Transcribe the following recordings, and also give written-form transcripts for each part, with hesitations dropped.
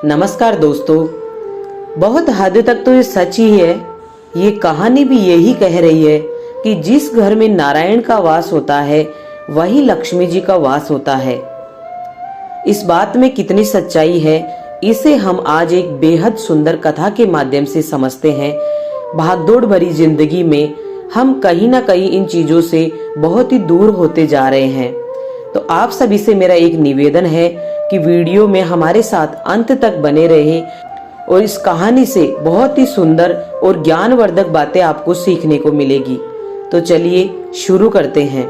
नमस्कार दोस्तों। बहुत हद तक तो ये सच ही है। ये कहानी भी यही कह रही है कि जिस घर में नारायण का वास होता है वही लक्ष्मी जी का वास होता है। इस बात में कितनी सच्चाई है इसे हम आज एक बेहद सुंदर कथा के माध्यम से समझते हैं। भागदौड़ भरी जिंदगी में हम कहीं ना कहीं इन चीजों से बहुत ही दूर होते जा रहे हैं। तो आप सभी से मेरा एक निवेदन है कि वीडियो में हमारे साथ अंत तक बने रहें और इस कहानी से बहुत ही सुंदर और ज्ञानवर्धक बातें आपको सीखने को मिलेगी। तो चलिए शुरू करते हैं।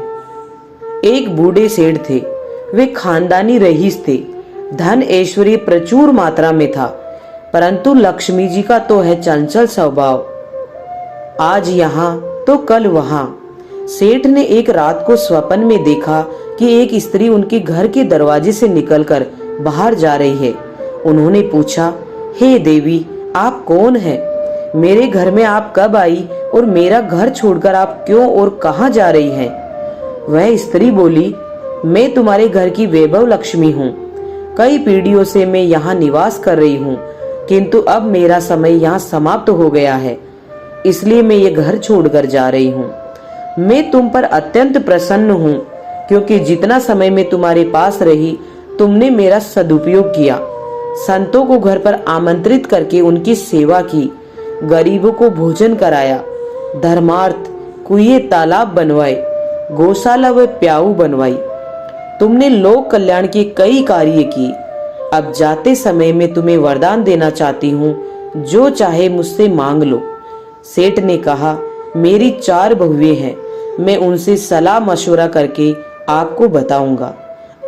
एक बूढ़े सेठ थे। वे खानदानी रईस थे। धन ऐश्वर्य प्रचुर मात्रा में था, परंतु लक्ष्मी जी का तो है चंचल स्वभाव। आज यहाँ तो कल वहाँ। सेठ ने एक रात को स्वप्न में देखा कि एक स्त्री उनके घर के दरवाजे से निकलकर बाहर जा रही है। उन्होंने पूछा, हे देवी, आप कौन हैं? मेरे घर में आप कब आई और मेरा घर छोड़कर आप क्यों और कहाँ जा रही हैं? वह स्त्री बोली, मैं तुम्हारे घर की वैभव लक्ष्मी हूँ। कई पीढ़ियों से मैं यहाँ निवास कर रही हूँ, किंतु अब मेरा समय यहाँ समाप्त हो गया है, इसलिए मैं ये घर छोड़कर जा रही हूँ। मैं तुम पर अत्यंत प्रसन्न हूँ, क्योंकि जितना समय मैं तुम्हारे पास रही तुमने मेरा सदुपयोग किया। संतों को घर पर आमंत्रित करके उनकी सेवा की, गरीबों को भोजन कराया, धर्मार्थ कुएं तालाब बनवाए, गौशाला व प्याऊ बनवाई। तुमने लोक कल्याण के कई कार्य किए। अब जाते समय मैं तुम्हें वरदान देना चाहती हूँ, जो चाहे मुझसे मांग लो। सेठ ने कहा, मेरी 4 बहुएं हैं, मैं उनसे सलाह मशवरा करके आपको बताऊंगा।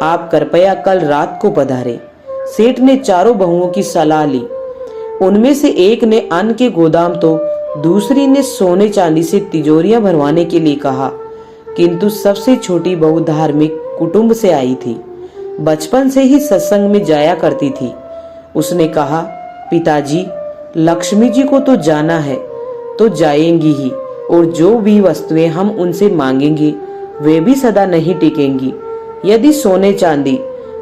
आप कृपया कल रात को पधारें। सेठ ने चारों बहुओं की सलाह ली। उनमें से एक ने अन्न के गोदाम तो दूसरी ने सोने चांदी से तिजोरियां भरवाने के लिए कहा, किंतु सबसे छोटी बहू धार्मिक कुटुंब से आई थी। बचपन से ही सत्संग में जाया करती थी। उसने कहा, पिताजी, लक्ष्मी जी को तो जाना है तो जाएंगी ही, और जो भी वस्तुएं हम उनसे मांगेंगे वे भी सदा नहीं टिकेंगी। यदि सोने चांदी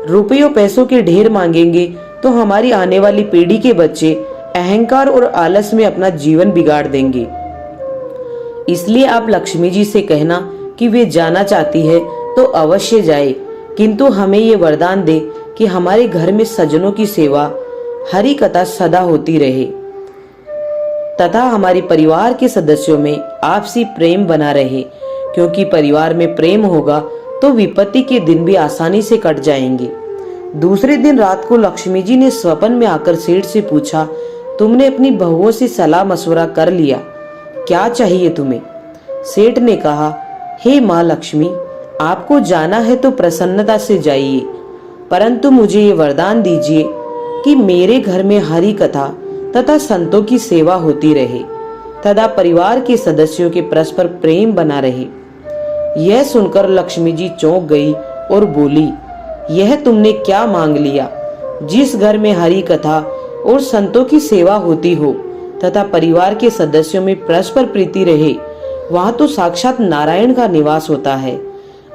रुपयों पैसों के ढेर मांगेंगे तो हमारी आने वाली पीढ़ी के बच्चे अहंकार और आलस में अपना जीवन बिगाड़ देंगे। इसलिए आप लक्ष्मी जी से कहना कि वे जाना चाहती है तो अवश्य जाए, किंतु हमें ये वरदान दे कि हमारे घर में सज्जनों की सेवा, हरि कथा सदा होती रहे तथा हमारे परिवार के सदस्यों में आपसी प्रेम बना रहे, क्योंकि परिवार में प्रेम होगा तो विपत्ति के दिन भी आसानी से कट जाएंगे। दूसरे दिन रात को लक्ष्मी जी ने स्वप्न में आकर सेठ से पूछा, तुमने अपनी बहुओं से सलाह मशवरा कर लिया? क्या चाहिए तुम्हें? सेठ ने कहा, हे माँ लक्ष्मी, आपको जाना है तो प्रसन्नता से जाइए, परंतु मुझे ये वरदान दीजिए कि मेरे घर में हरि कथा तथा संतों की सेवा होती रहे तथा परिवार के सदस्यों के परस्पर प्रेम बना रहे। यह सुनकर लक्ष्मी जी चौंक गई और बोली, यह तुमने क्या मांग लिया? जिस घर में हरि कथा और संतों की सेवा होती हो तथा परिवार के सदस्यों में परस्पर प्रीति रहे, वहां तो साक्षात नारायण का निवास होता है,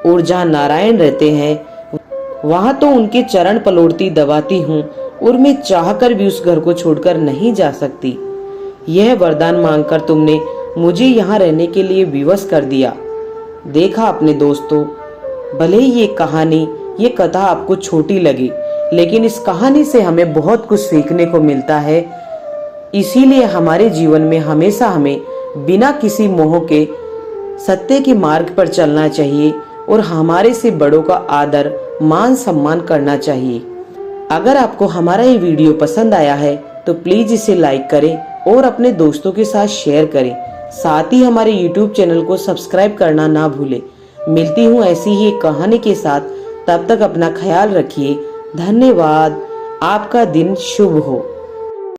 और जहाँ नारायण रहते हैं वहां तो उनके चरण पलोड़ती दबाती हूँ, और मैं चाहकर भी उस घर को छोड़कर नहीं जा सकती। यह वरदान मांगकर तुमने मुझे यहाँ रहने के लिए विवश कर दिया। देखा अपने दोस्तों, भले ही ये कथा आपको छोटी लगे, लेकिन इस कहानी से हमें बहुत कुछ सीखने को मिलता है। इसीलिए हमारे जीवन में हमेशा हमें बिना किसी मोह के सत्य के मार्ग पर चलना चाहिए और हमारे से बड़ों का आदर मान सम्मान करना चाहिए। अगर आपको हमारा ये वीडियो पसंद आया है तो प्लीज इसे लाइक करें और अपने दोस्तों के साथ शेयर करें। साथ ही हमारे YouTube चैनल को सब्सक्राइब करना ना भूलें। मिलती हूँ ऐसी ही एक कहानी के साथ, तब तक अपना ख्याल रखिए। धन्यवाद। आपका दिन शुभ हो।